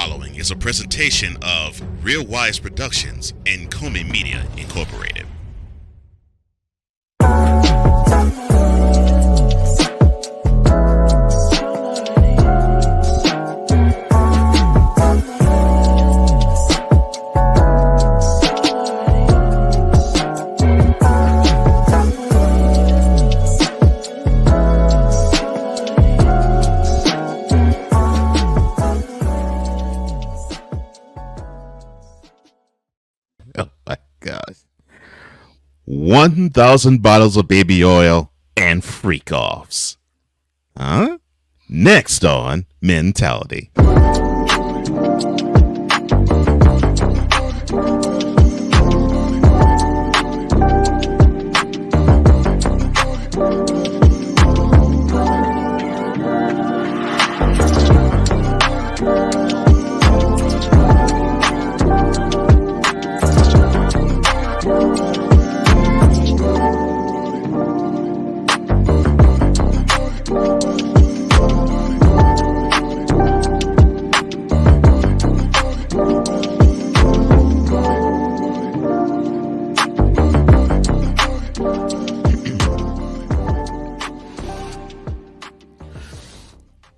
following is a presentation of Real Wise Productions and Komen Media Incorporated. Oh my gosh. 1,000 bottles of baby oil and freak offs. Huh? Next on Mentality.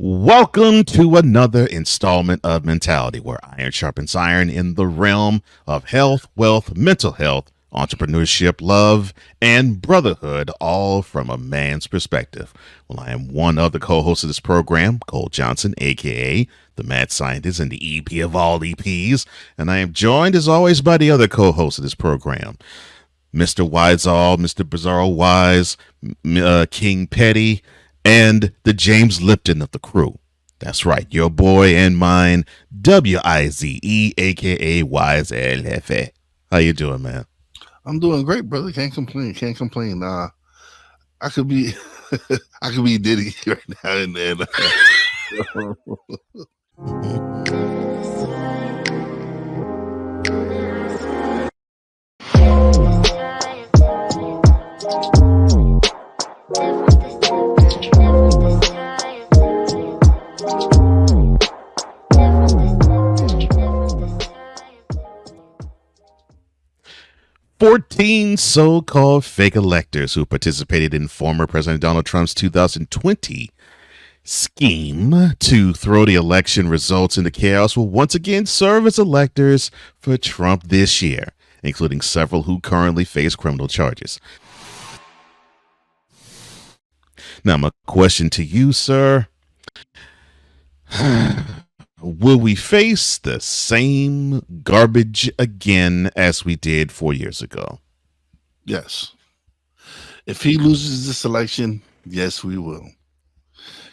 Welcome to another installment of Mentality, where iron sharpens iron in the realm of health, wealth, mental health, entrepreneurship, love, and brotherhood, all from a man's perspective. Well, I am one of the co-hosts of this program, Cole Johnson, aka the Mad Scientist and the EP of all EPs, and I am joined, as always, by the other co-host of this program, Mr. Wiseall, Mr. Bizarro Wise, King Petty, and the James Lipton of the crew. That's right, your boy and mine, W-I-Z-E, aka Wise El Jefe. How you doing, man? I'm doing great, brother. Can't complain. I could be I could be Diddy right now and then. 14 so-called fake electors who participated in former President Donald Trump's 2020 scheme to throw the election results into chaos will once again serve as electors for Trump this year, including several who currently face criminal charges. Now, my question to you, sir, will we face the same garbage again as we did 4 years ago? Yes. If he loses this election, yes, we will.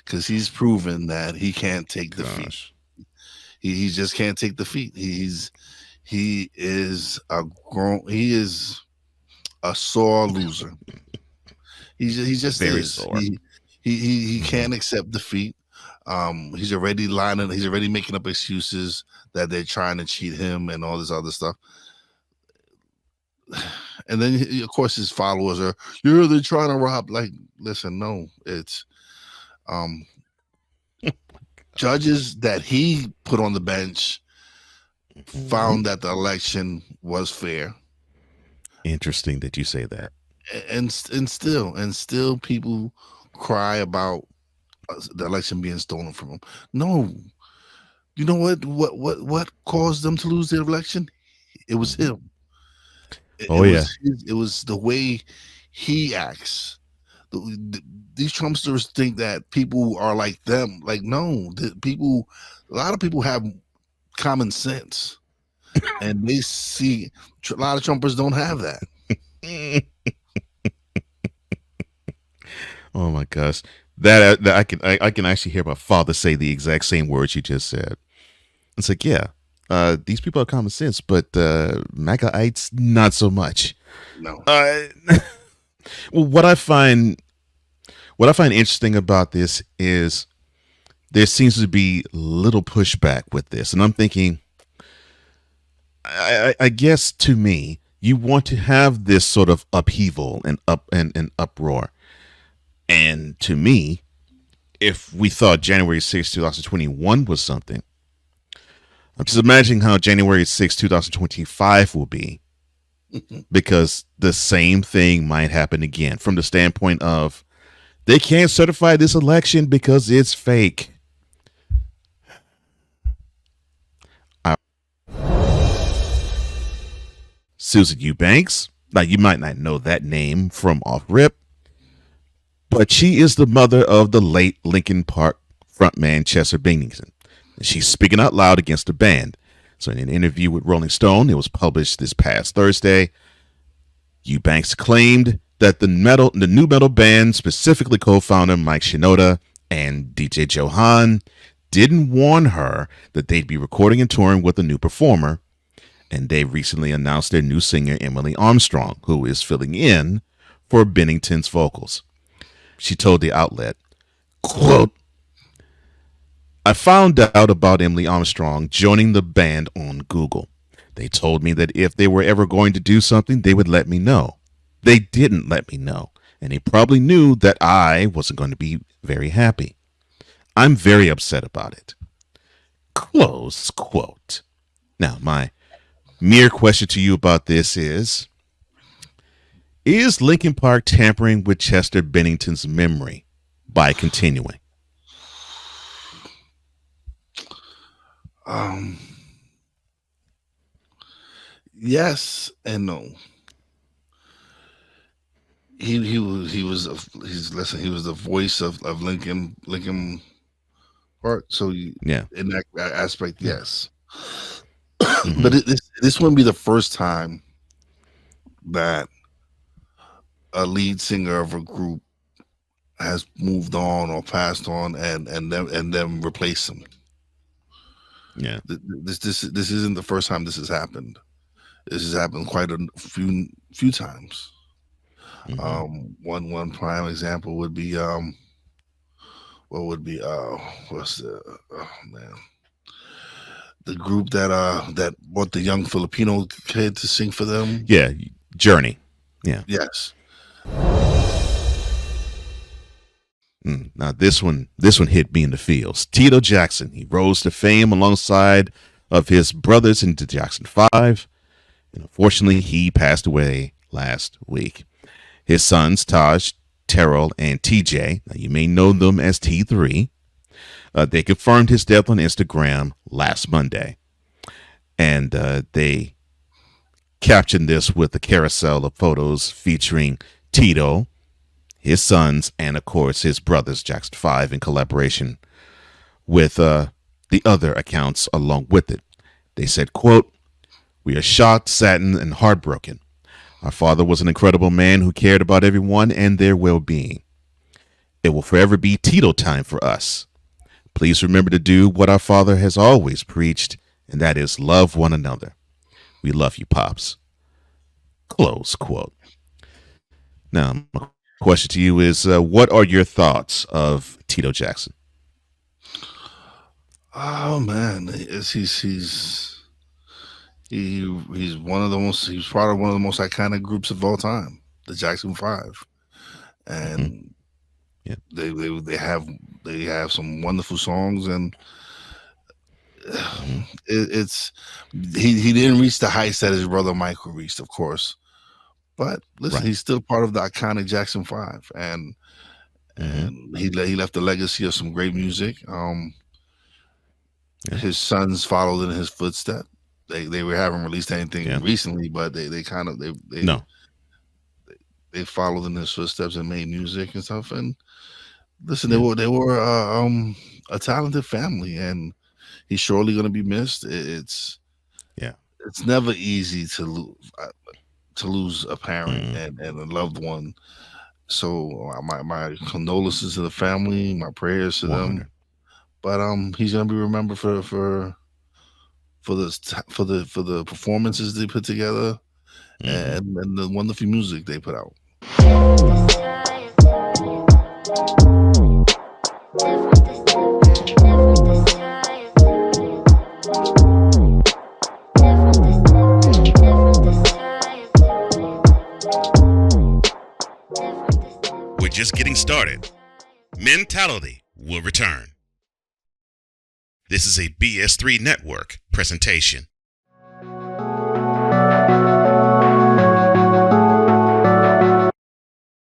Because he's proven that he can't take defeat. He just can't take defeat. He is a sore loser. He just Very is. sore. He can't accept defeat. He's already making up excuses that they're trying to cheat him and all this other stuff. And then, of course, his followers are, they're trying to rob. Like, listen, no, it's judges that he put on the bench found that the election was fair. Interesting that you say that. And still people cry about the election being stolen from them. No, you know what caused them to lose their election? It was him. It was the way he acts. These Trumpsters think that people are like them. Like, no, a lot of people have common sense, and they see a lot of Trumpers don't have that. Oh my gosh. That I can actually hear my father say the exact same words you just said. It's like, yeah, these people have common sense, but MAGAites not so much. No. Well, what I find interesting about this is there seems to be little pushback with this, and I'm thinking, I guess to me, you want to have this sort of upheaval and uproar. And to me, if we thought January 6, 2021 was something, I'm just imagining how January 6, 2025 will be, because the same thing might happen again from the standpoint of they can't certify this election because it's fake. Susan Eubanks, now you might not know that name from off rip, but she is the mother of the late Linkin Park frontman Chester Bennington. She's speaking out loud against the band. So in an interview with Rolling Stone, it was published this past Thursday, Eubanks claimed that the new metal band, specifically co-founder Mike Shinoda and DJ Johan, didn't warn her that they'd be recording and touring with a new performer. And they recently announced their new singer, Emily Armstrong, who is filling in for Bennington's vocals. She told the outlet, quote, I found out about Emily Armstrong joining the band on Google. They told me that if they were ever going to do something, they would let me know. They didn't let me know, and they probably knew that I wasn't going to be very happy. I'm very upset about it. Close quote. Now, my mere question to you about this is Linkin Park tampering with Chester Bennington's memory by continuing? Yes and no. He was he was the voice of Linkin Park. So Yeah. in that aspect, yes. Mm-hmm. But this wouldn't be the first time that a lead singer of a group has moved on or passed on and then replaced him. Yeah. This isn't the first time this has happened. This has happened quite a few times. Mm-hmm. One prime example would be what's the group that brought the young Filipino kid to sing for them? Yeah, Journey. Yeah. Yes. Now this one hit me in the feels. Tito Jackson, he rose to fame alongside of his brothers in the Jackson 5, and unfortunately he passed away last week. His sons, Taj, Terrell, and TJ, now you may know them as T3, they confirmed his death on Instagram last Monday. And they captioned this with a carousel of photos featuring Tito, his sons, and of course his brothers, Jackson 5, in collaboration with the other accounts along with it. They said, quote, we are shocked, saddened, and heartbroken. Our father was an incredible man who cared about everyone and their well-being. It will forever be Tito time for us. Please remember to do what our father has always preached, and that is love one another. We love you, Pops. Close quote. Now, my question to you is, what are your thoughts of Tito Jackson? Oh man, he's one of the most. He's part of one of the most iconic groups of all time, the Jackson 5, and they have some wonderful songs, and it's he didn't reach the heights that his brother Michael reached, of course, but listen, he's still part of the iconic Jackson 5, and he left a legacy of some great music. His sons followed in his footsteps. They haven't released anything recently, but they followed in his footsteps and made music and stuff. And listen, they were a talented family, and he's surely going to be missed. It's never easy to lose a parent and a loved one. So my condolences to the family, my prayers to them. But he's going to be remembered for the performances they put together and the wonderful music they put out. We're just getting started. Mentality will return. This is a BS3 Network presentation.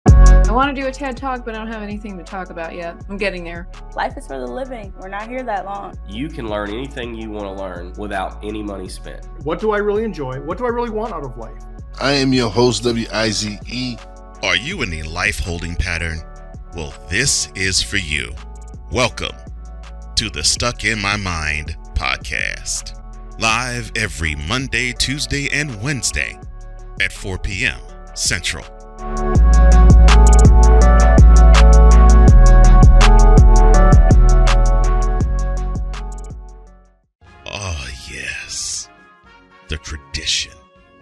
I want to do a TED Talk, but I don't have anything to talk about yet. I'm getting there. Life is for the living. We're not here that long. You can learn anything you want to learn without any money spent. What do I really enjoy? What do I really want out of life? I am your host, WIZE. Are you in a life holding pattern? Well, this is for you. Welcome to the Stuck in My Mind podcast. Live every Monday, Tuesday, and Wednesday at 4 p.m. Central. Oh, yes. The tradition,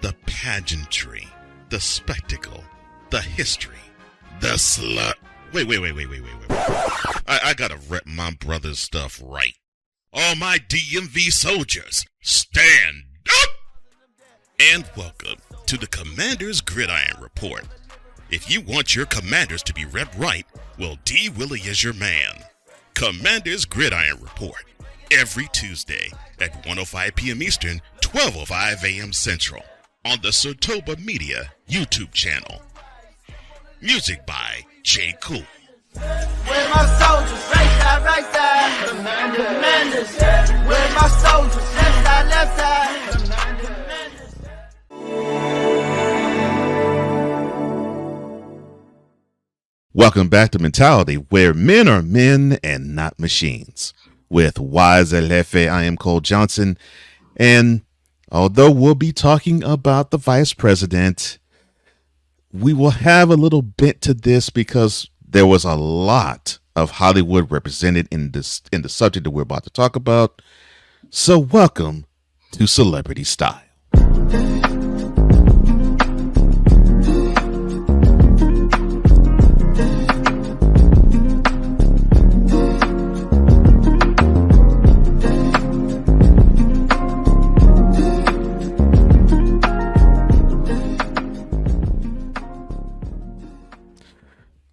the pageantry, the spectacle, the history, the slut. Wait. I gotta rep my brother's stuff right. All my DMV soldiers, stand up! And welcome to the Commander's Gridiron Report. If you want your commanders to be repped right, well, D. Willie is your man. Commander's Gridiron Report. Every Tuesday at 1:05 p.m. Eastern, 12:05 a.m. Central on the Sertoba Media YouTube channel. Music by J. Cool. Where my soldiers, right side, commanders. Where my soldiers, left side, commanders. Welcome back to Mentality, where men are men and not machines. With Wize and Cole, I am Cole Johnson, and although we'll be talking about the vice president, we will have a little bit to this because there was a lot of Hollywood represented in the subject that we're about to talk about. So welcome to Celebrity Style.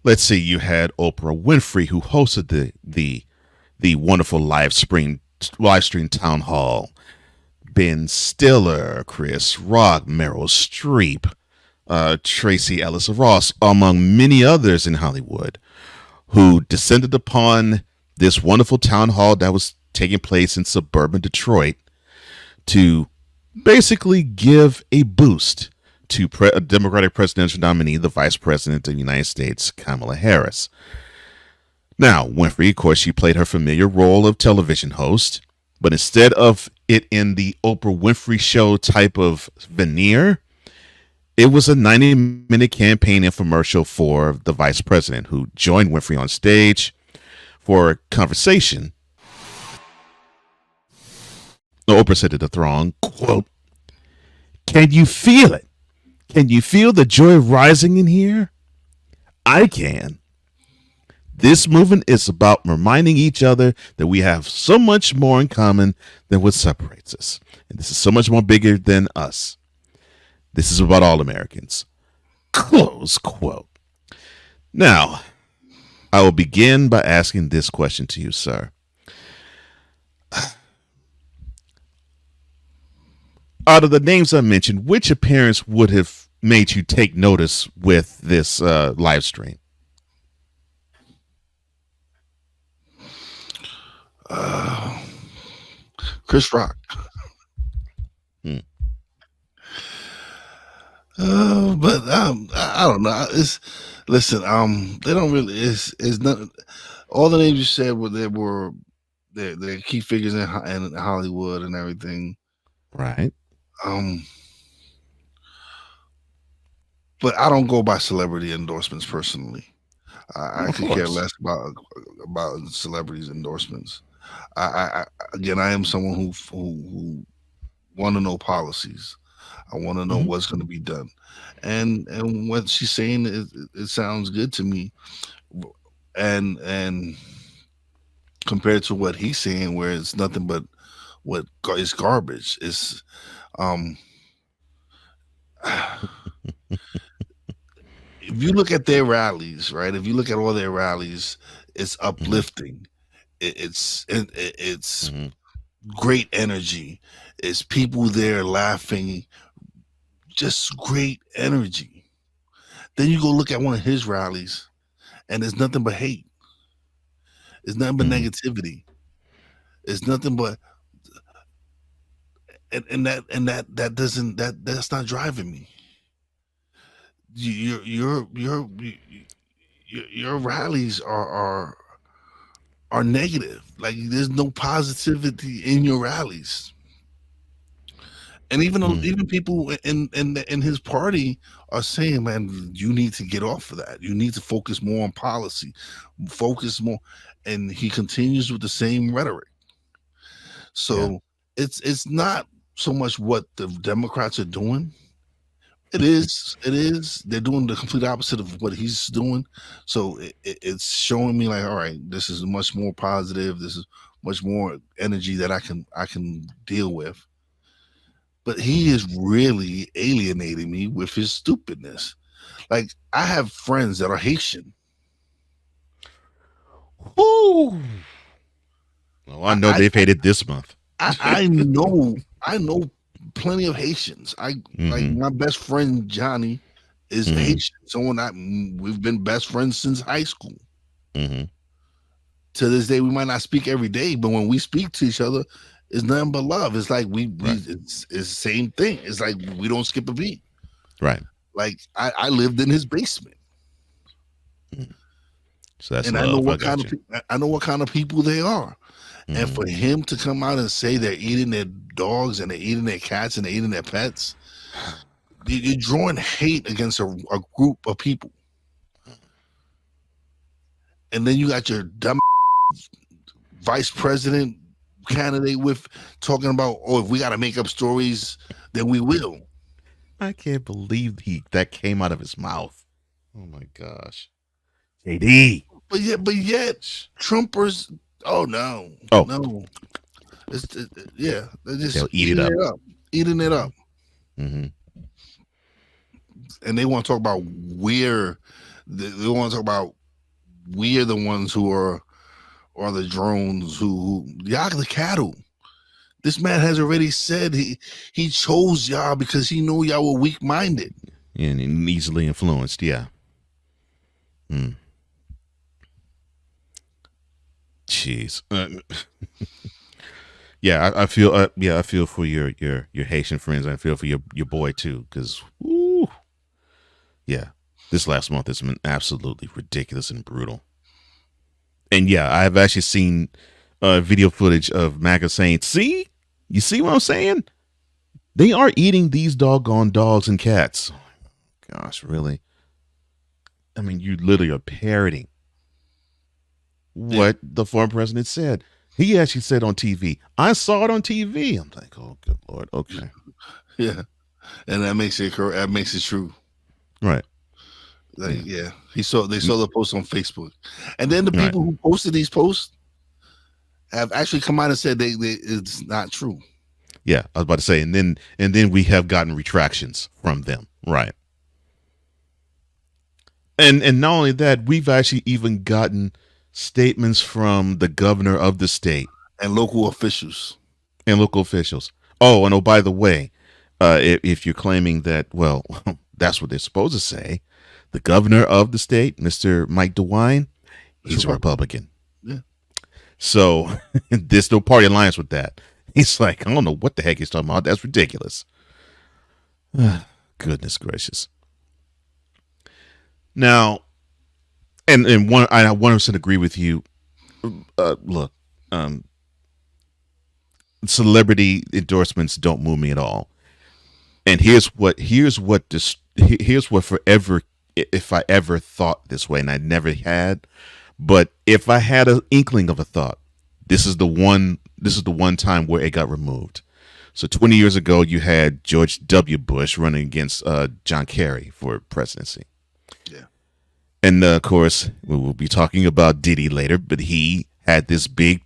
Let's see, you had Oprah Winfrey, who hosted the wonderful live stream town hall. Ben Stiller, Chris Rock, Meryl Streep, Tracy Ellis Ross, among many others in Hollywood, who descended upon this wonderful town hall that was taking place in suburban Detroit to basically give a boost to a Democratic presidential nominee, the Vice President of the United States, Kamala Harris. Now, Winfrey, of course, she played her familiar role of television host, but instead of it in the Oprah Winfrey Show type of veneer, it was a 90-minute campaign infomercial for the Vice President, who joined Winfrey on stage for a conversation. Oprah said to the throng, quote, "Can you feel it? Can you feel the joy rising in here? I can. This movement is about reminding each other that we have so much more in common than what separates us. And this is so much more bigger than us. This is about all Americans." Close quote. Now, I will begin by asking this question to you, sir. Out of the names I mentioned, which appearance would have made you take notice with this live stream? Chris Rock. But I don't know. They don't really. It's not. All the names you said were they're key figures in Hollywood and everything. Right. But I don't go by celebrity endorsements personally. I could care less about celebrities' endorsements. I am someone who want to know policies. I want to know what's going to be done, and what she's saying it sounds good to me, and compared to what he's saying, where it's nothing but what is garbage. It's if you look at their rallies, right? If you look at all their rallies, it's uplifting. it's Mhm. great energy. It's people there laughing, just great energy. Then you go look at one of his rallies, and there's nothing but hate. It's nothing but Mhm. negativity. It's nothing but that doesn't that's not driving me. Your rallies are negative. Like there's no positivity in your rallies. And Mm. even people in his party are saying, man, you need to get off of that. You need to focus more on policy, focus more. And he continues with the same rhetoric. So it's not so much what the Democrats are doing. It is. They're doing the complete opposite of what he's doing. So it's showing me like, all right, this is much more positive. This is much more energy that I can deal with. But he is really alienating me with his stupidness. Like I have friends that are Haitian. Woo! Well, I know they've hated this month. I know plenty of Haitians. Like Mhm. my best friend Johnny is Mhm. Haitian. We've been best friends since high school. Mhm. To this day, we might not speak every day, but when we speak to each other, it's nothing but love. It's like Right. it's the same thing. It's like we don't skip a beat. Right. Like I lived in his basement, So that's and I know love. I what got you. I know what kind of people they are. And Mhm. for him to come out and say they're eating their dogs and they're eating their cats and they're eating their pets, you're drawing hate against a group of people. And then you got your dumb vice president candidate with talking about, oh, if we got to make up stories, then we will. I can't believe that came out of his mouth. Oh my gosh. JD. But yet, Trumpers, oh no, Oh. no, yeah, they're just They'll eat it up. eating it up, Mm-hmm. and they want to talk about they want to talk about we're the ones who are the drones who y'all the cattle. This man has already said he chose y'all because he knew y'all were weak minded And easily influenced. Yeah. Mm. Jeez. Yeah, I feel. Yeah, I feel for your Haitian friends. I feel for your boy too, because yeah, this last month has been absolutely ridiculous and brutal. And yeah, I've actually seen video footage of MAGA saying, "See, you see what I'm saying? They are eating these doggone dogs and cats." Gosh, really? I mean, you literally are parroting what the former president said. He actually said on TV, I saw it on TV. I'm like, oh, good Lord. Okay. Yeah. And that makes it true. Right. Like, yeah. They saw the post on Facebook. And then the people who posted these posts have actually come out and said it's not true. Yeah, I was about to say, and then we have gotten retractions from them. Right. And not only that, we've actually even gotten statements from the governor of the state and local officials. Oh, and by the way, if you're claiming that, well, that's what they're supposed to say, the governor of the state, Mr. Mike DeWine, he's a Republican. Yeah. So there's no party alliance with that. He's like, I don't know what the heck he's talking about. That's ridiculous. Goodness gracious. Now, and I 100% agree with you. Look, celebrity endorsements don't move me at all. And here's what forever, if I ever thought this way, and I never had, but if I had an inkling of a thought, this is the one time where it got removed. So 20 years ago, you had George W. Bush running against John Kerry for presidency. Yeah. And of course, we will be talking about Diddy later, but he had this big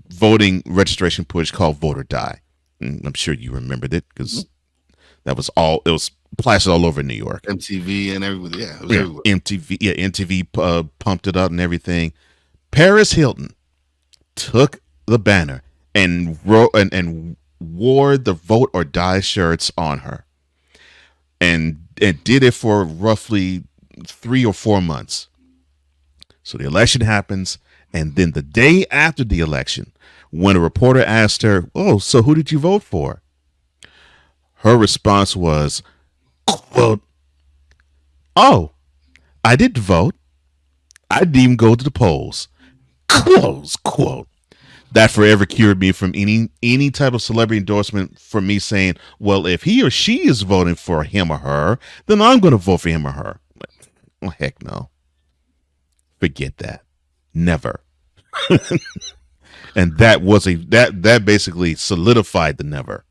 voting registration push called Vote or Die. And I'm sure you remembered it because it was plastered all over New York. MTV and everywhere. Yeah, it was everywhere. MTV pumped it up and everything. Paris Hilton took the banner and wrote and wore the vote or die shirts on her, and did it for roughly 3 or 4 months. So the election happens, and then the day after the election, when a reporter asked her, "Oh, so who did you vote for?" Her response was, quote, "Oh, I didn't vote. I didn't even go to the polls." Close quote. That forever cured me from any type of celebrity endorsement for me saying, well, if he or she is voting for him or her, then I'm going to vote for him or her. Well, heck no. Forget that. Never. And that was that basically solidified the never.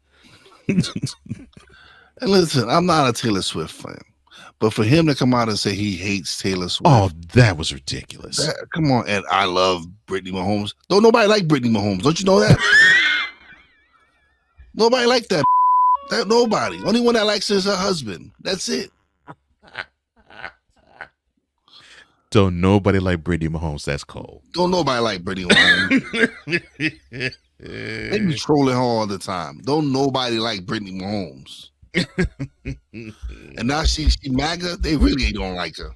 And listen, I'm not a Taylor Swift fan, but for him to come out and say he hates Taylor Swift, Oh, that was ridiculous. come on. And I love Brittany Mahomes. Don't nobody like Brittany Mahomes. Don't you know that? Nobody like that. Nobody. Only one that likes her is her husband. That's it. Don't nobody like Brittany Mahomes. That's cold. Don't nobody like Brittany Mahomes. They be trolling her all the time. Don't nobody like Brittany Mahomes. And now she MAGA. They really don't like her.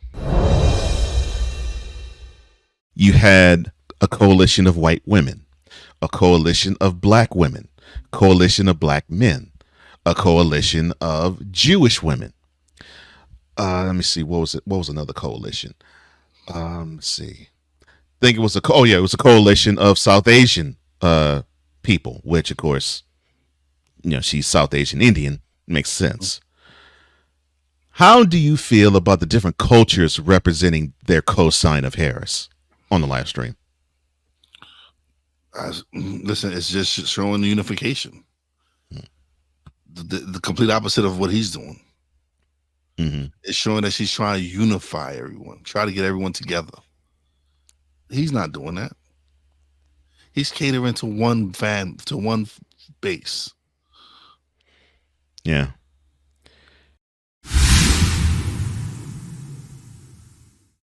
You had a coalition of white women, a coalition of black women, coalition of black men, a coalition of Jewish women. Let me see. What was it? What was another coalition? Let's see. I think it was it was a coalition of South Asian people, which of course, she's South Asian Indian. Makes sense. How do you feel about the different cultures representing their co-sign of Harris on the live stream? Listen, it's just showing the unification. The complete opposite of what he's doing. Mm-hmm. It's showing that she's trying to unify everyone, try to get everyone together. He's not doing that. He's catering to one fan, to one base. Yeah.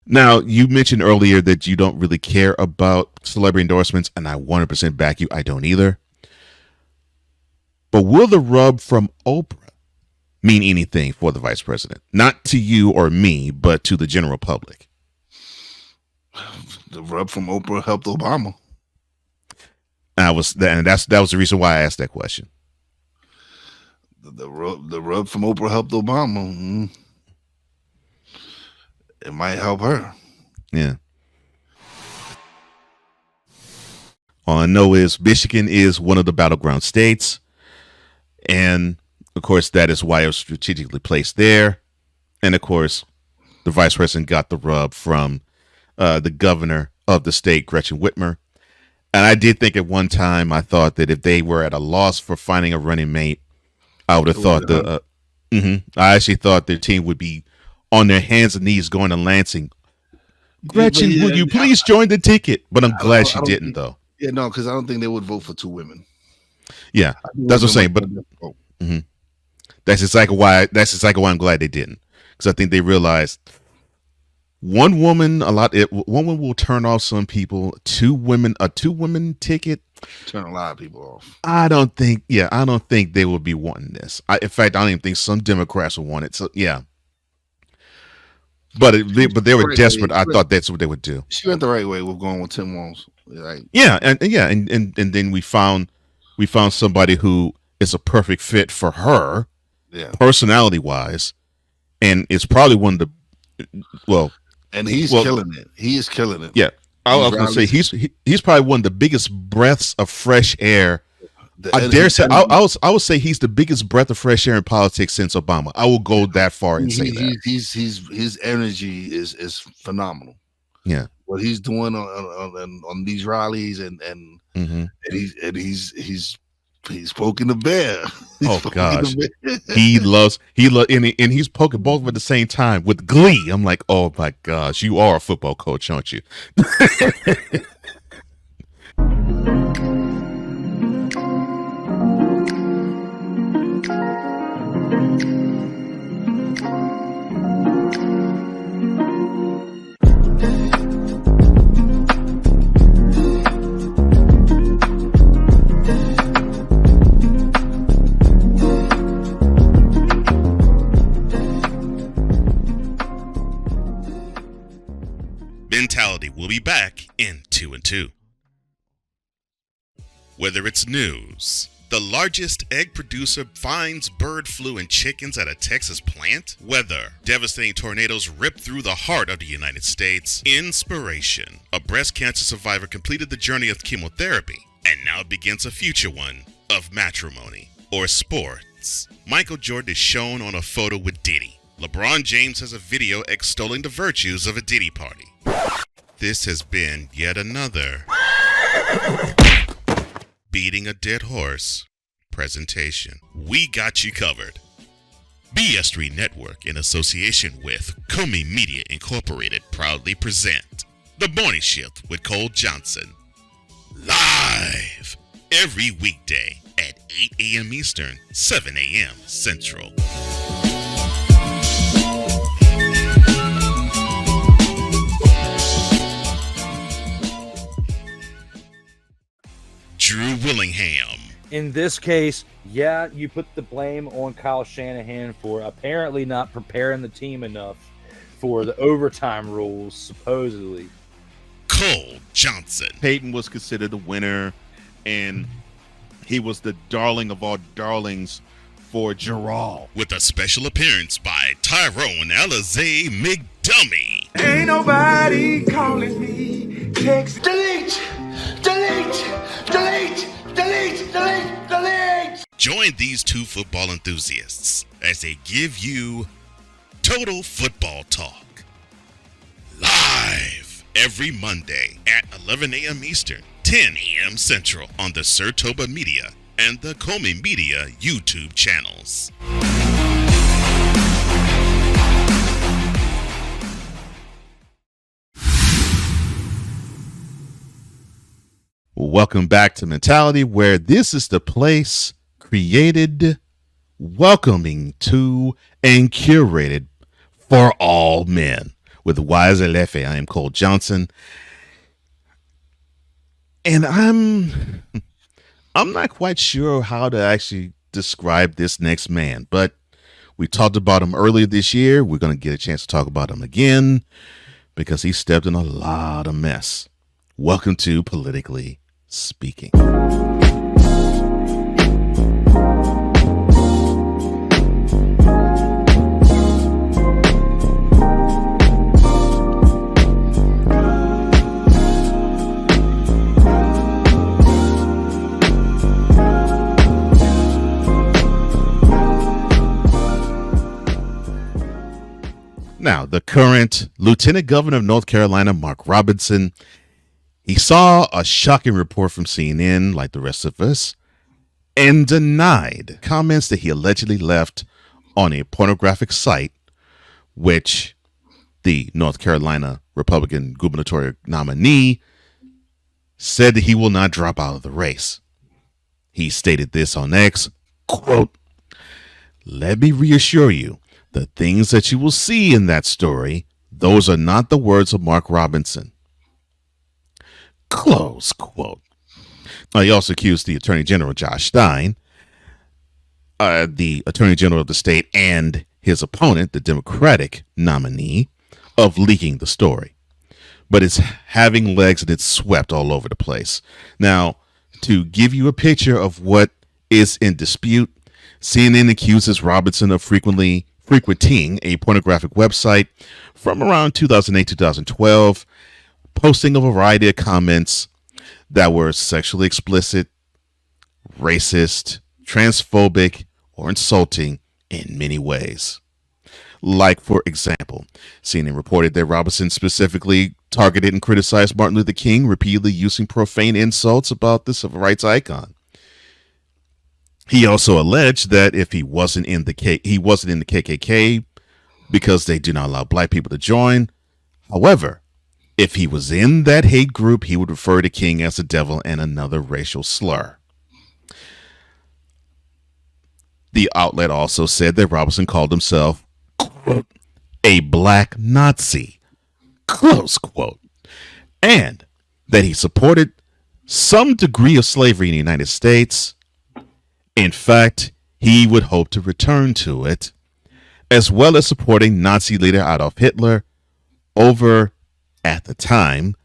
Now, you mentioned earlier that you don't really care about celebrity endorsements, and I 100% back you. I don't either. But will the rub from Oprah mean anything for the vice president? Not to you or me, but to the general public. The rub from Oprah helped Obama. That was the reason why I asked that question. The rub from Oprah helped Obama. It might help her. Yeah. All I know is Michigan is one of the battleground states. And, of course, that is why it was strategically placed there. And, of course, the vice president got the rub from the governor of the state, Gretchen Whitmer. And I did think at one time, I thought that if they were at a loss for finding a running mate, I would have thought I actually thought their team would be on their hands and knees going to Lansing. Gretchen, will you please join the ticket? But I'm glad she didn't, though. Yeah, no, because I don't think they would vote for two women. Yeah, that's what I'm saying. But that's exactly why I'm glad they didn't, because I think they realized one woman will turn off some people. Two women ticket turn a lot of people off. I don't think they would be wanting this. In fact, I don't even think some Democrats would want it. So yeah. But they were desperate. I thought that's what they would do. She went the right way with going with Tim Walz. Like, and then we found somebody who is a perfect fit for her, personality wise, and it's probably one of the and he's killing it. He is killing it. Yeah, I was going to say he's probably one of the biggest breaths of fresh air. I would say he's the biggest breath of fresh air in politics since Obama. I will go that far and say that. His energy is phenomenal. Yeah, what he's doing on these rallies and he's poking the bear. Oh gosh, he loves and he's poking both of them at the same time with glee. I'm like, oh my gosh, you are a football coach, aren't you? too. Whether it's news, the largest egg producer finds bird flu in chickens at a Texas plant, weather, devastating tornadoes rip through the heart of the United States, inspiration, a breast cancer survivor completed the journey of chemotherapy, and now begins a future one of matrimony or sports. Michael Jordan is shown on a photo with Diddy. LeBron James has a video extolling the virtues of a Diddy party. This has been yet another beating a dead horse presentation. We got you covered. BS3 Network, in association with Comey Media Incorporated, proudly present The Morning Shift with Cole Johnson. Live every weekday at 8 a.m. Eastern, 7 a.m. Central. Drew Willingham. In this case, yeah, you put the blame on Kyle Shanahan for apparently not preparing the team enough for the overtime rules, supposedly. Cole Johnson. Peyton was considered the winner, and he was the darling of all darlings for Gerald. With a special appearance by Tyrone Alizé McDummy. Ain't nobody calling me. Text. Delete! Delete! Delete! Delete! Delete! Delete! Join these two football enthusiasts as they give you total football talk. Live every Monday at 11 a.m. Eastern, 10 a.m. Central on the Sertoba Media and the Comey Media YouTube channels. Welcome back to Mentality, where this is the place created, welcoming to, and curated for all men. With Wize and Cole, I am Cole Johnson. And I'm not quite sure how to actually describe this next man, but we talked about him earlier this year. We're going to get a chance to talk about him again because he stepped in a lot of mess. Welcome to Politically Speaking. Now, the current Lieutenant Governor of North Carolina, Mark Robinson, he saw a shocking report from CNN, like the rest of us, and denied comments that he allegedly left on a pornographic site, which the North Carolina Republican gubernatorial nominee said that he will not drop out of the race. He stated this on X, quote, "Let me reassure you, the things that you will see in that story, those are not the words of Mark Robinson." Close quote. He also accused the Attorney General, Josh Stein, the Attorney General of the state, and his opponent, the Democratic nominee, of leaking the story. But it's having legs and it's swept all over the place. Now, to give you a picture of what is in dispute, CNN accuses Robinson of frequenting a pornographic website from around 2008-2012, posting a variety of comments that were sexually explicit, racist, transphobic, or insulting in many ways. Like, for example, CNN reported that Robinson specifically targeted and criticized Martin Luther King, repeatedly using profane insults about the civil rights icon. He also alleged that if he wasn't in the KKK because they do not allow black people to join. However, if he was in that hate group, he would refer to King as the devil and another racial slur. The outlet also said that Robinson called himself, quote, "a black Nazi," close quote, and that he supported some degree of slavery in the United States. In fact, he would hope to return to it, as well as supporting Nazi leader Adolf Hitler over, at the time,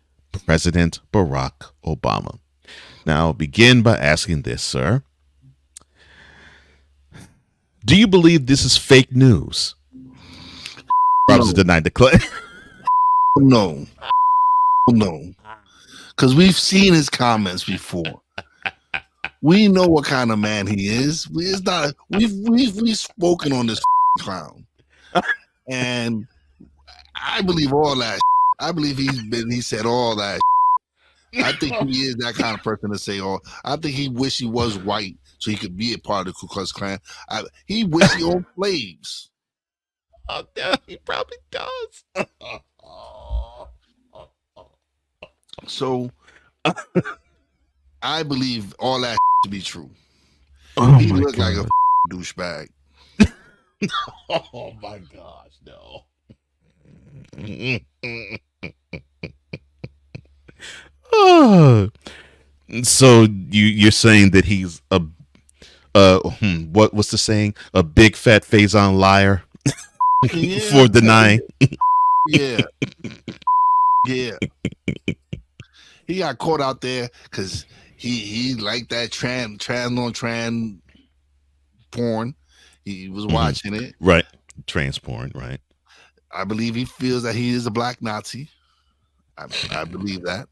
President Barack Obama. Now, I'll begin by asking this, sir. Do you believe this is fake news? Robinson denied the claim. No. Because we've seen his comments before. We know what kind of man he is. We've spoken on this clown. And I believe all that. I believe he said all that. I think he is that kind of person to say all. I think he wish he was white so he could be a part of the Ku Klux Klan. He wish he owned slaves. Oh, no, he probably does. So I believe all that to be true. Oh, He my looked like God. a douchebag. Oh my gosh, no. So you're saying that he's a what's the saying? A big fat Faison liar Yeah. for denying. Yeah. He got caught out there because he liked that trans porn. He was watching it. Right. Trans porn, right. I believe he feels that he is a black Nazi. I believe that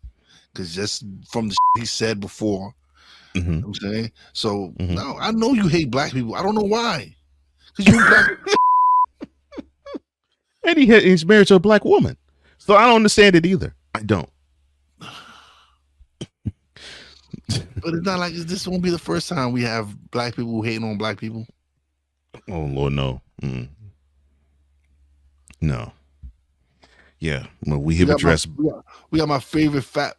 because just from the he said before, you know what I'm saying. So no, I know you hate black people. I don't know why. Because you black. And he's married to a black woman. So I don't understand it either. I don't. But it's not like this won't be the first time we have black people hating on black people. Oh Lord, no. No. Yeah. Well, we have addressed. We got my favorite fat.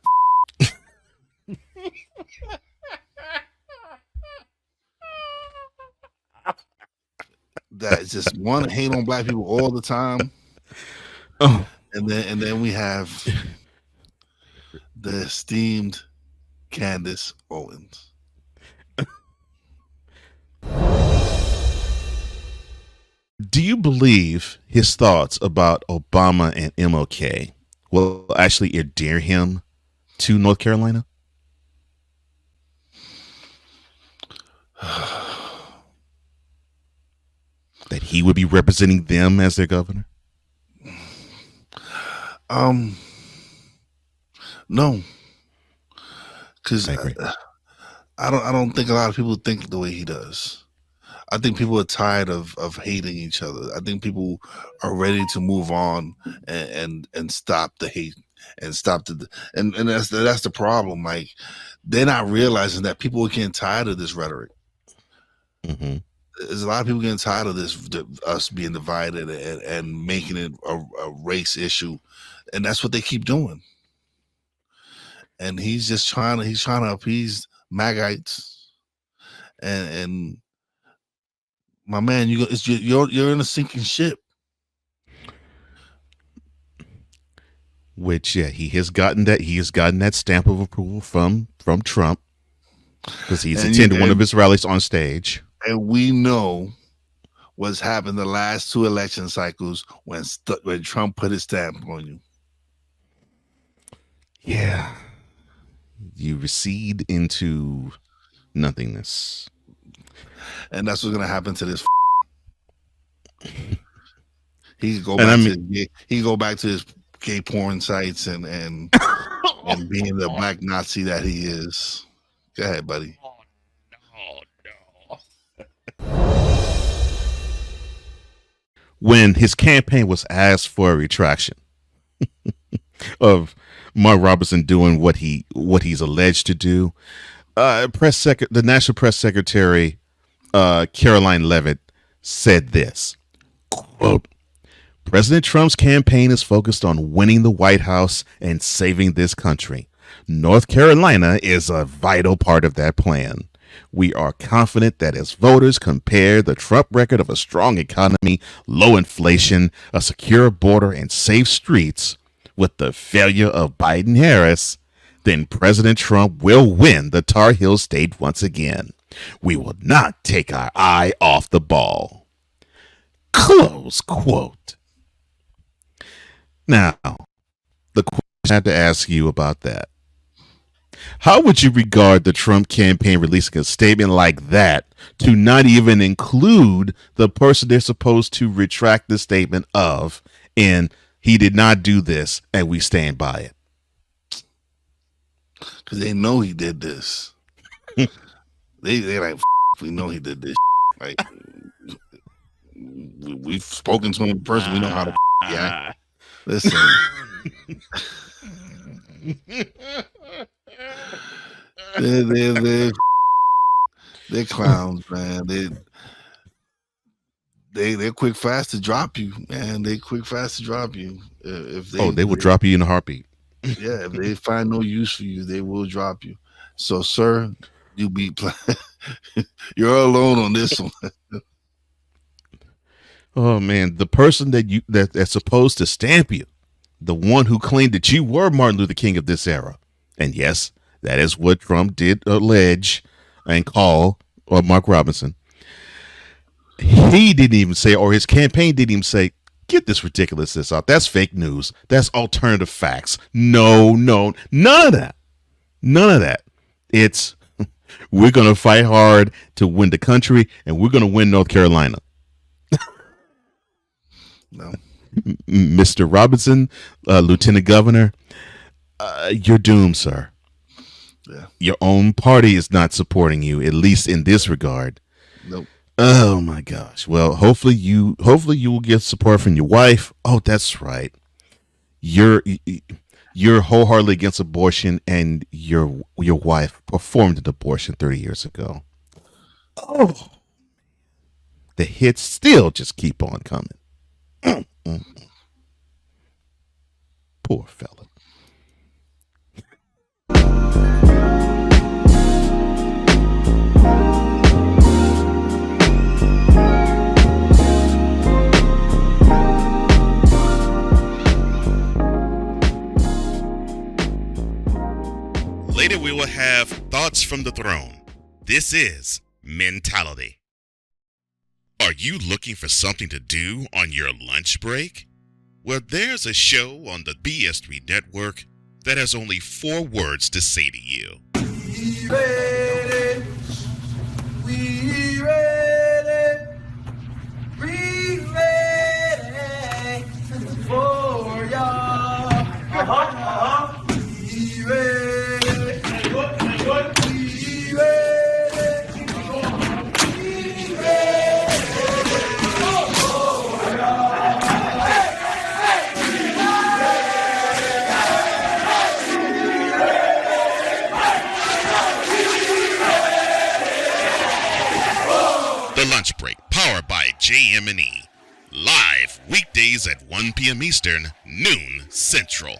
That just want to hate on black people all the time. Oh. And then we have the esteemed Candace Owens. Do you believe his thoughts about Obama and MLK will actually endear him to North Carolina? That he would be representing them as their governor? No, because I agree. I don't think a lot of people think the way he does. I think people are tired of hating each other. I think people are ready to move on and stop the hate and stop and that's the problem. Like they're not realizing that people are getting tired of this rhetoric. There's a lot of people getting tired of this, us being divided and making it a race issue, and that's what they keep doing. And he's just trying to appease Magites, and my man, you're in a sinking ship. Which he has gotten that stamp of approval from Trump because he's attended one of his rallies on stage. And we know what's happened the last two election cycles when Trump put his stamp on you. Yeah. You recede into nothingness. And that's what's going to happen to this. He could go back to his gay porn sites and being the black Nazi that he is. Go ahead, buddy. When his campaign was asked for a retraction of Mark Robertson doing what he's alleged to do, the National Press Secretary Caroline Leavitt said this, quote, President Trump's campaign is focused on winning the White House and saving this country. North Carolina is a vital part of that plan. We are confident that as voters compare the Trump record of a strong economy, low inflation, a secure border, and safe streets with the failure of Biden-Harris, then President Trump will win the Tar Heel state once again. We will not take our eye off the ball. Close quote. Now, the had to ask you about that. How would you regard the Trump campaign releasing a statement like that to not even include the person they're supposed to retract the statement of, and he did not do this, and we stand by it? Because they know he did this. they like, we know he did this. Like, we've spoken to him in person. We know how to yeah. Listen. They're clowns, man. They're quick fast to drop you, man. They quick fast to drop you. If they will drop you in a heartbeat. Yeah, if they find no use for you, they will drop you. So, sir, you be you're alone on this one. Oh man, the person that's supposed to stamp you, the one who claimed that you were Martin Luther King of this era, and yes, that is what Trump did allege and call Mark Robinson. He didn't even say, or his campaign didn't even say, get this ridiculousness out. That's fake news. That's alternative facts. No, none of that. None of that. It's we're going to fight hard to win the country, and we're going to win North Carolina. No. Mr. Robinson, Lieutenant Governor, you're doomed, sir. Yeah. Your own party is not supporting you, at least in this regard. Nope. Oh my gosh. Well, hopefully you will get support from your wife. Oh, that's right. You're wholeheartedly against abortion, and your wife performed an abortion 30 years ago. Oh, the hits still just keep on coming. Poor fella. Later we will have Thoughts from the Throne. This is Mentality. Are you looking for something to do on your lunch break? Well, there's a show on the BS3 network that has only 4 words to say to you. We ready. We ready. We ready for y'all. We ready. We ready. We ready. The Lunch Break, powered by JM&E. Live weekdays at 1 p.m. Eastern, noon Central.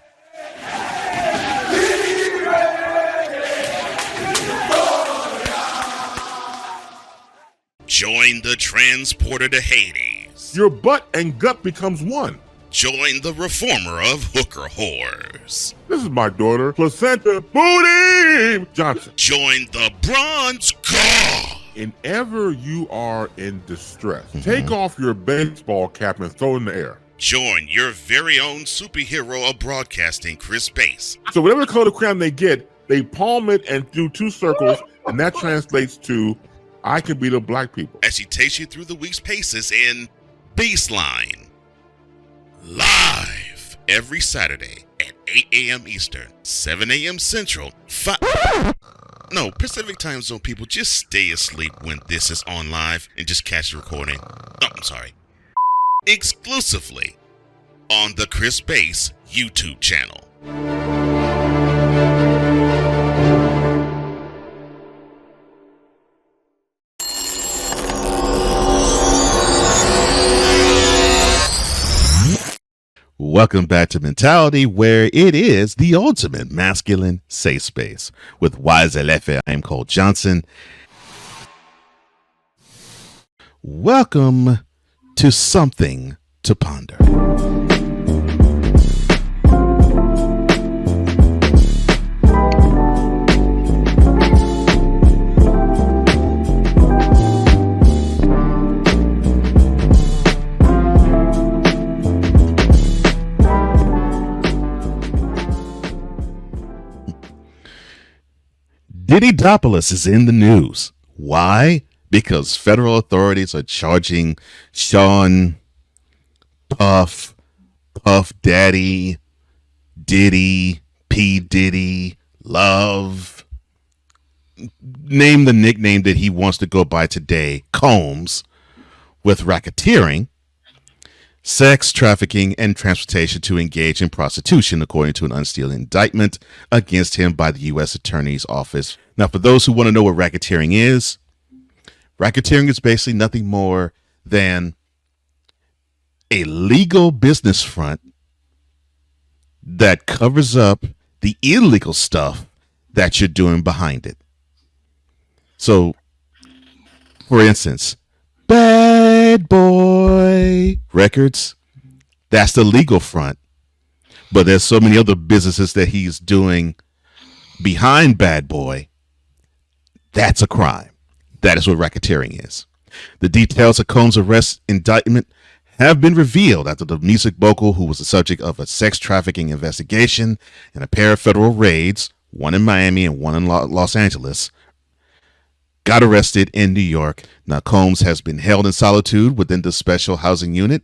Join the transporter to Hades. Your butt and gut becomes one. Join the reformer of hooker whores. This is my daughter, Placenta Booty Johnson. Join the bronze car. Whenever you are in distress, take off your baseball cap and throw it in the air. Join your very own superhero of broadcasting, Chris Bass. So whatever color crayon they get, they palm it and do 2 circles, and that translates to, I can be the black people. As he takes you through the week's paces in Baseline. Live every Saturday at 8 a.m. Eastern, 7 a.m. Central, Pacific time zone people, just stay asleep when this is on live and just catch the recording. Oh, I'm sorry. Exclusively on the Chris Bass YouTube channel. Welcome back to Mentality, where it is the ultimate masculine safe space. With Wize and Cole, I'm Cole Johnson. Welcome to Something to Ponder. Diddydopolis is in the news. Why? Because federal authorities are charging Sean Puff, Puff Daddy, Diddy, P. Diddy, Love, name the nickname that he wants to go by today, Combs, with racketeering, sex trafficking, and transportation to engage in prostitution, according to an unsealed indictment against him by the U.S. Attorney's Office. Now, for those who want to know what racketeering is basically nothing more than a legal business front that covers up the illegal stuff that you're doing behind it. So, for instance, Bad Boy Records, that's the legal front. But there's so many other businesses that he's doing behind Bad Boy. That's a crime. That is what racketeering is. The details of Combs' arrest indictment have been revealed after the music mogul, who was the subject of a sex trafficking investigation and a pair of federal raids, one in Miami and one in Los Angeles, got arrested in New York. Now, Combs has been held in solitude within the special housing unit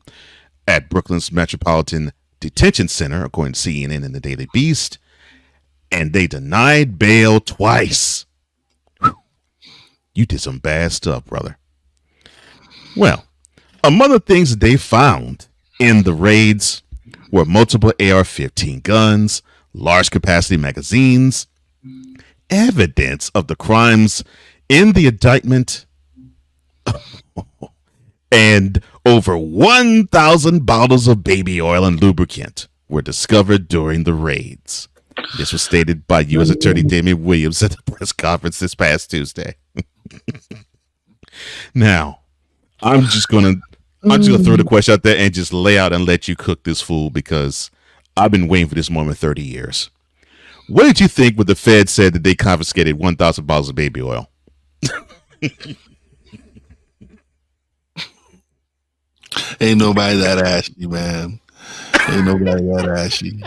at Brooklyn's Metropolitan Detention Center, according to CNN and the Daily Beast, and they denied bail twice. Whew. You did some bad stuff, brother. Well, among the things that they found in the raids were multiple AR-15 guns, large capacity magazines, evidence of the crimes in the indictment, and over 1,000 bottles of baby oil and lubricant were discovered during the raids. This was stated by U.S. Attorney Damian Williams at the press conference this past Tuesday. Now, I'm just gonna throw the question out there and just lay out and let you cook this fool, because I've been waiting for this moment 30 years. What did you think when the Fed said that they confiscated 1,000 bottles of baby oil? Ain't nobody that ashy, man. Ain't nobody that ashy.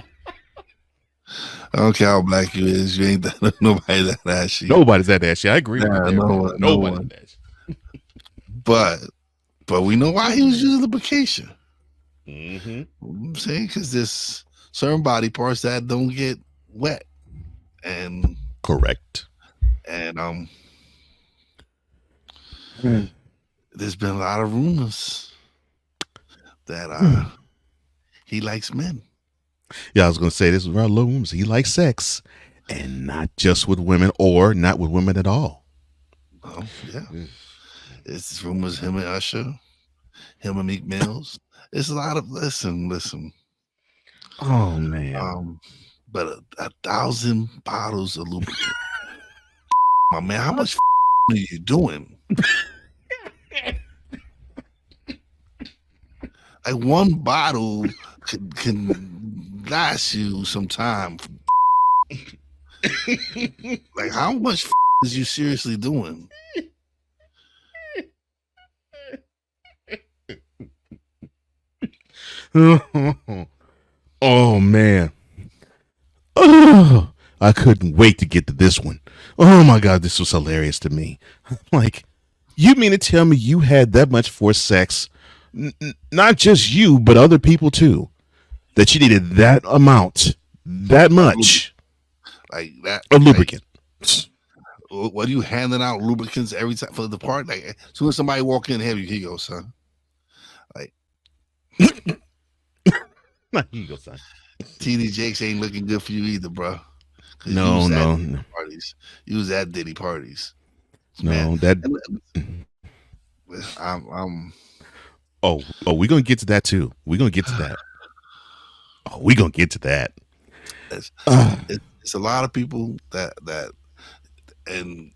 I don't care how black you is. You ain't that, nobody that ashy. Nobody's that ashy. I agree. Nah, with you. no one. But we know why he was using lubrication. Mm-hmm. I'm saying, because there's certain body parts that don't get wet, and correct. And there's been a lot of rumors that he likes men. Yeah, I was going to say this was our rumors. He likes sex, and not just with women, or not with women at all. Oh yeah, it's rumors him and Usher, him and Meek Mills. It's a lot of listen. Oh man. But 1,000 bottles of lubricant. My man, how much are you doing? Like one bottle can last you some time. Like how much is you seriously doing? Oh man. Oh, I couldn't wait to get to this one. Oh my God, this was hilarious to me. Like, you mean to tell me you had that much for sex, not just you, but other people too, that you needed that amount, that much, like that of lubricant? Like, what are you handing out lubricants every time for the part? Like, as soon as somebody walk in, here you go, son. Like, here you go, son. TD Jakes ain't looking good for you either, bro. No. Parties. You was at Diddy parties. No, man. that. I'm. Oh, we're gonna get to that too. We're gonna get to that. Oh, we're gonna get to that. It's a lot of people that and.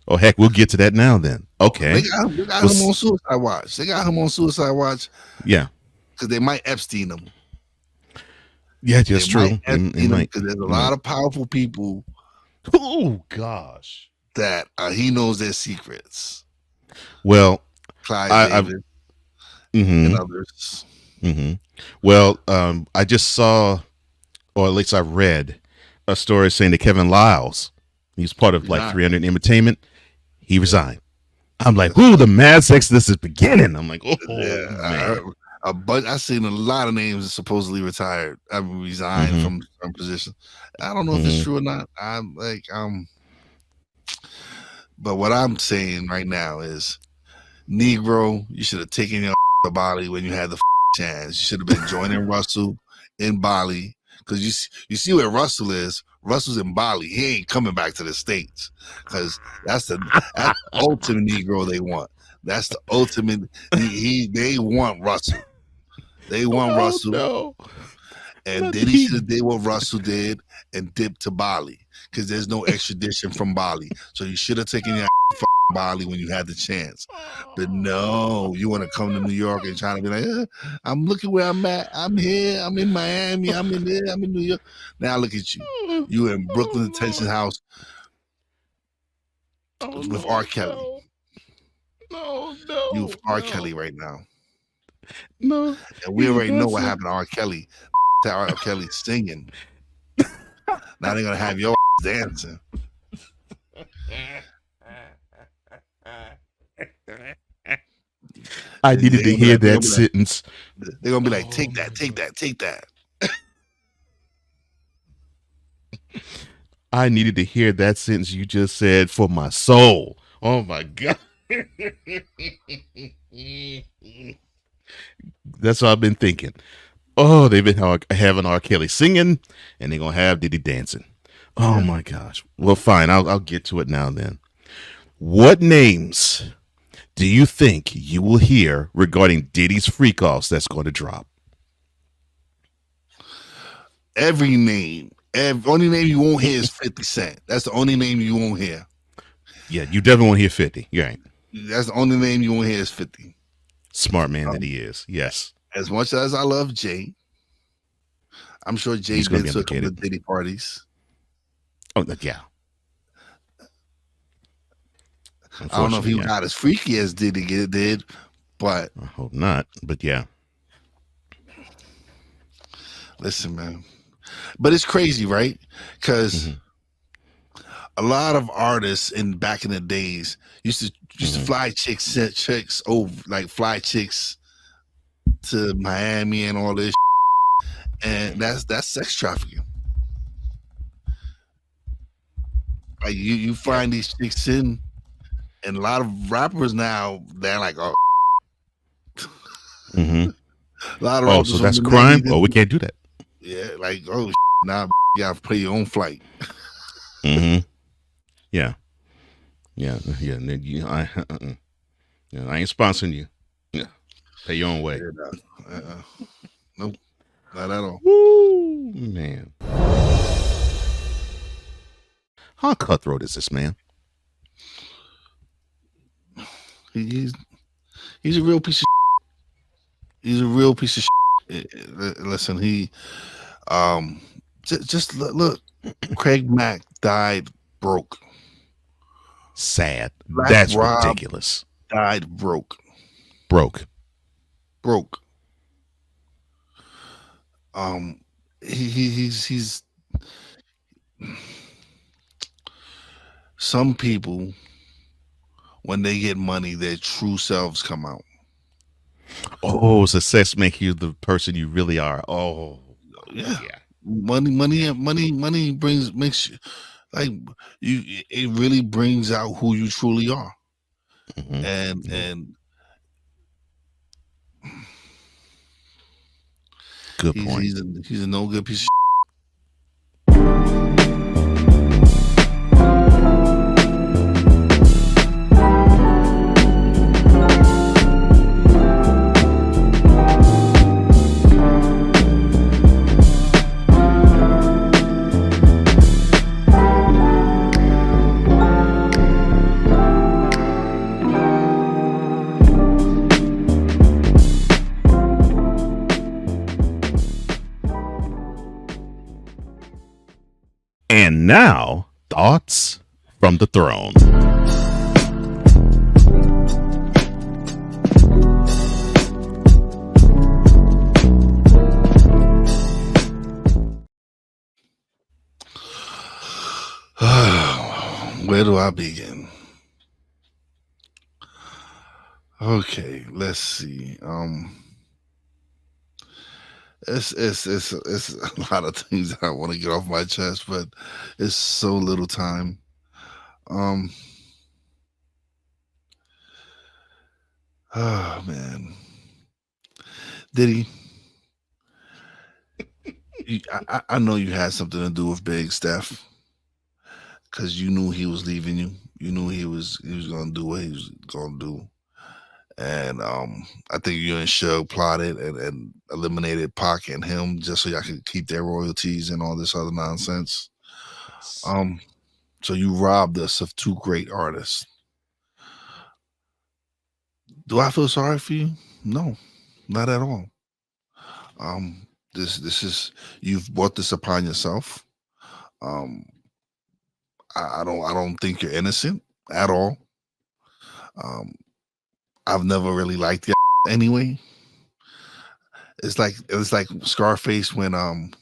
Oh heck, we'll get to that now then. Okay. They got him on Suicide Watch. They got him on Suicide Watch. Yeah. Because they might Epstein him. Yeah, that's true. Because there's a lot of powerful people. Oh gosh, that he knows their secrets. Well, Clyde Davis and others. Mm-hmm. Well, I just saw, or at least I read, a story saying that Kevin Lyles He's part of like Resigned. 300 Entertainment. He resigned. I'm like, ooh, the mass exodus is beginning. I'm like, oh, man. I seen a lot of names supposedly retired. I mean, resigned from some positions. I don't know if it's true or not. I'm like, but what I'm saying right now is, Negro, you should have taken your to Bali when you had the chance. You should have been joining Russell in Bali, because you see where Russell is. Russell's in Bali. He ain't coming back to the States, because that's the ultimate Negro they want. That's the ultimate. They want Russell. They want Russell. No. And Diddy should have did what Russell did and dipped to Bali, because there's no extradition from Bali. So you should have taken your Bali when you had the chance. But no, you want to come to New York and try to be like, I'm looking where I'm at. I'm here. I'm in Miami. I'm in there. I'm in New York. Now look at you. You in Brooklyn Detention House with R. Kelly. No. You with R. Kelly right now. No. And we already know what happened to R. Kelly. R. Kelly singing. Now they're going to have your dancing. I needed to hear that sentence. They're going to be like, take that, take that, take that. I needed to hear that sentence you just said for my soul. Oh my God. That's what I've been thinking. Oh, they've been having R. Kelly singing, and they're going to have Diddy dancing. Oh my gosh. Well, fine. I'll get to it now then. What names do you think you will hear regarding Diddy's freak offs that's going to drop? Every name. Only name you won't hear is 50 Cent. That's the only name you won't hear. Yeah, you definitely won't hear 50. You ain't. That's the only name you won't hear is 50. Smart man that he is. Yes. As much as I love Jay, I'm sure Jay's been to a couple of Diddy parties. Oh, yeah. I don't know if he got as freaky as Diddy did, but I hope not. But yeah. Listen, man. But it's crazy, right? Because a lot of artists back in the days used to fly chicks over, like fly chicks to Miami and all this, and that's sex trafficking. Like you find these chicks in, and a lot of rappers now, they're like, oh, a lot of so that's crime. Oh, we can't do that. Yeah, like, oh, now you gotta pay your own flight. Yeah. I ain't sponsoring you. Yeah. Pay your own way. Nope, not at all. Woo, man. How cutthroat is this man? He's a real piece of he's a real piece of listen, he just look, Craig Mack died broke. Sad. Black That's Rob ridiculous. Died broke. He's some people, when they get money, their true selves come out. Oh, success makes you the person you really are. Oh, yeah. Money makes you like you. It really brings out who you truly are, and good point. He's a no good piece of And now, thoughts from the throne. do I begin? Okay, let's see. It's a lot of things that I want to get off my chest, but it's so little time. Oh man, Diddy, I know you had something to do with Big Steph, because you knew he was leaving you. You knew he was gonna do what he was gonna do. And I think you and Suge plotted and eliminated Pac and him just so y'all could keep their royalties and all this other nonsense. So you robbed us of two great artists. Do I feel sorry for you? No, not at all. This is, you've brought this upon yourself. I don't think you're innocent at all. I've never really liked you anyway. It's like Scarface when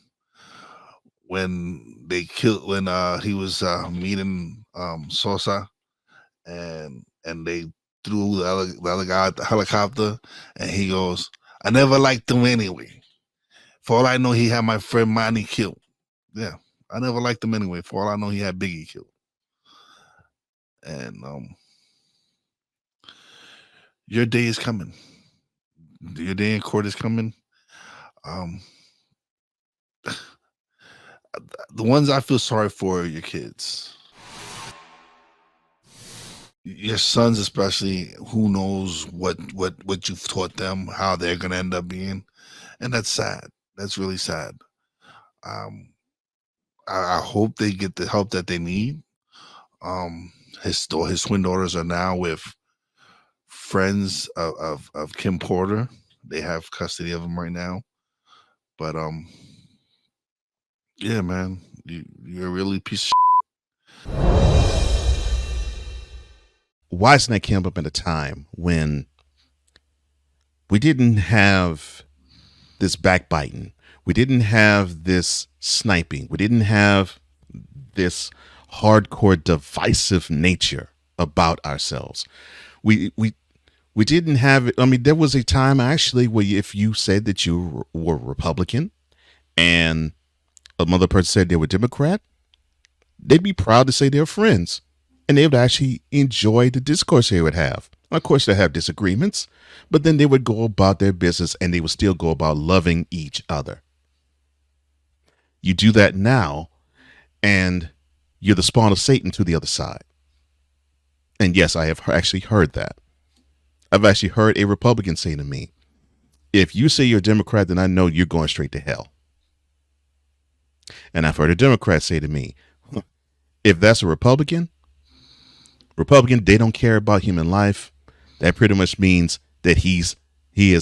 they killed, when he was meeting Sosa, and they threw the other guy at the helicopter, and he goes, "I never liked him anyway. For all I know, he had my friend Monty killed. Yeah, I never liked him anyway. For all I know, he had Biggie killed." And your day is coming. Your day in court is coming. The ones I feel sorry for are your kids. Your sons, especially, who knows what you've taught them, how they're gonna end up being. And that's sad. That's really sad. I hope they get the help that they need. His twin daughters are now with friends of Kim Porter. They have custody of him right now. But yeah, man, you're a really piece of Wize and I came up at a time when we didn't have this backbiting. We didn't have this sniping. We didn't have this hardcore divisive nature about ourselves. We didn't have it. I mean, there was a time actually where if you said that you were Republican and another person said they were Democrat, they'd be proud to say they're friends. And they would actually enjoy the discourse they would have. Of course, they have disagreements, but then they would go about their business and they would still go about loving each other. You do that now, and you're the spawn of Satan to the other side. And yes, I have actually heard that. I've actually heard a Republican say to me, "If you say you're a Democrat, then I know you're going straight to hell." And I've heard a Democrat say to me, "If that's a Republican, they don't care about human life. That pretty much means that he is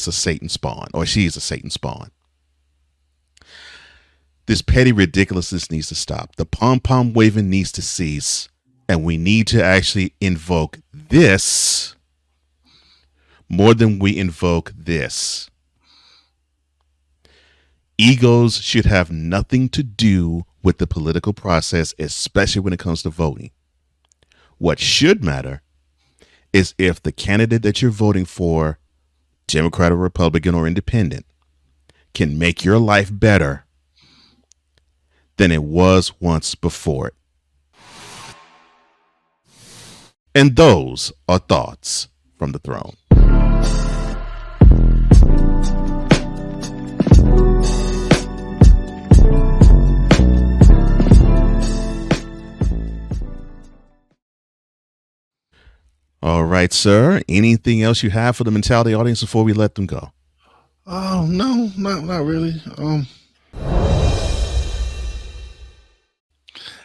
a Satan spawn, or she is a Satan spawn." This petty ridiculousness needs to stop. The pom-pom waving needs to cease. And we need to actually invoke this more than we invoke this. Egos should have nothing to do with the political process, especially when it comes to voting. What should matter is if the candidate that you're voting for, Democrat or Republican or Independent, can make your life better than it was once before it. And those are thoughts from the throne. All right, sir. Anything else you have for the mentality audience before we let them go? Oh, no, not really.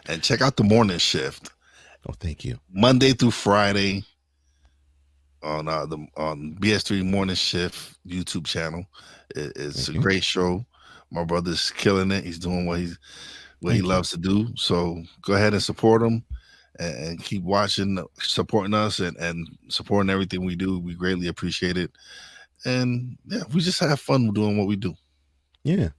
And check out the morning shift. Oh, thank you. Monday through Friday on BS3 Morning Shift YouTube channel. It's a great show. My brother's killing it. He's doing what he loves to do. So go ahead and support him and keep watching, supporting us and supporting everything we do. We greatly appreciate it. And yeah, we just have fun doing what we do. Yeah.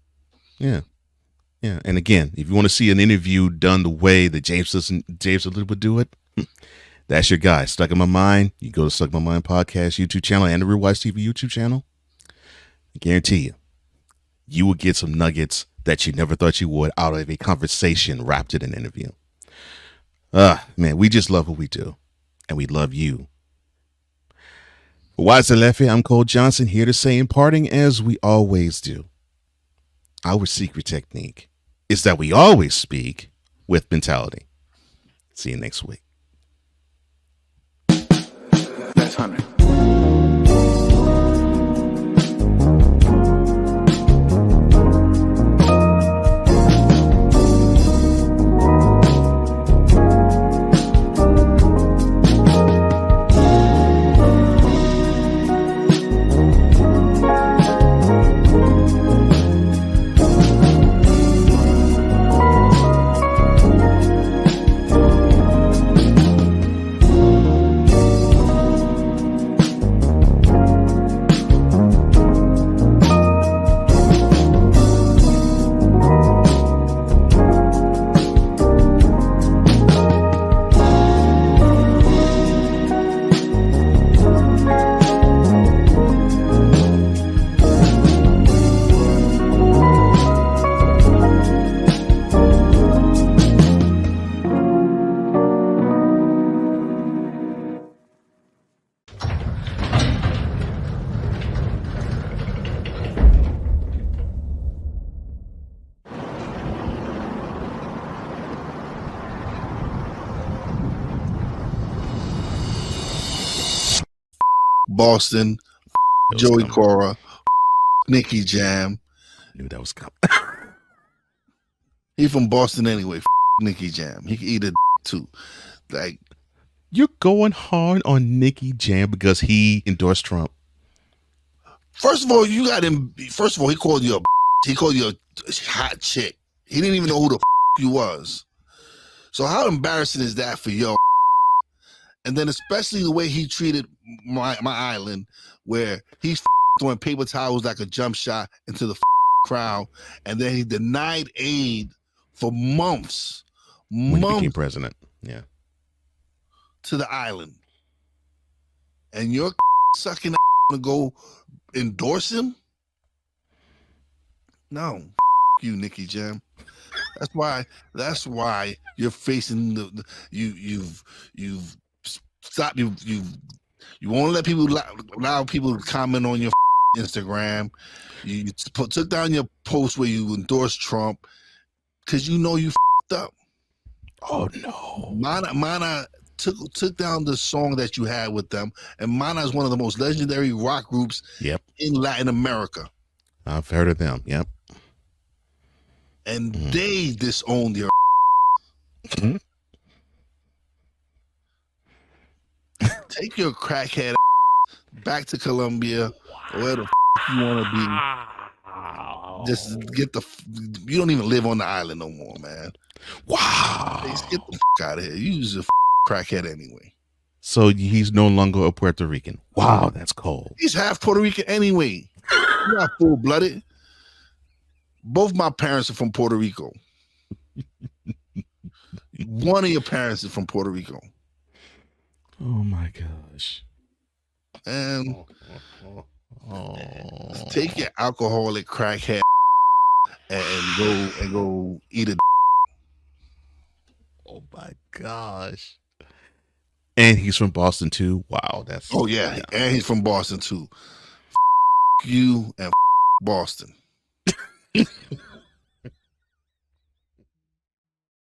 And again, if you want to see an interview done the way that James would do it, That's your guy, Stuck in My Mind. You go to Stuck in My Mind podcast YouTube channel and the Real Wize TV YouTube channel. I guarantee you, you will get some nuggets that you never thought you would out of a conversation wrapped in an interview. Man, we just love what we do, and we love you. Wize and Leffy, I'm Cole Johnson, here to say in parting, as we always do, our secret technique is that we always speak with mentality. See you next week. That's 100. Boston, Joey coming. Cora, Nicky Jam. Knew that was coming. He from Boston anyway. Nicky Jam. He can eat a too. Like, You're going hard on Nicky Jam because he endorsed Trump. first of all, you got him. First of all, he called you a. He called you a hot chick. He didn't even know who the you was. So how embarrassing is that for yo? And then especially the way he treated my island, where he's throwing paper towels like a jump shot into the crowd, and then he denied aid for months, When he became president. Yeah. to the island. And you're sucking to go endorse him? No, you, Nicky Jam. That's why you're facing the you've stopped you won't let people allow people to comment on your Instagram. You took down your post where you endorsed Trump because you know you up. Oh no. Mana took down the song that you had with them, and Mana is one of the most legendary rock groups in Latin America. I've heard of them. Yep. And they disowned your Take your crackhead back to Colombia, or where the you want to be. Just get you don't even live on the island no more, man. Wow. Just get the out of here. You was a crackhead anyway. So he's no longer a Puerto Rican. Wow, that's cold. He's half Puerto Rican anyway. You're not full-blooded. Both my parents are from Puerto Rico. One of your parents is from Puerto Rico. Oh my gosh. And take your alcoholic crackhead and go eat it. Oh my gosh. And he's from Boston too. Wow, that's yeah. And he's from Boston too. You and Boston.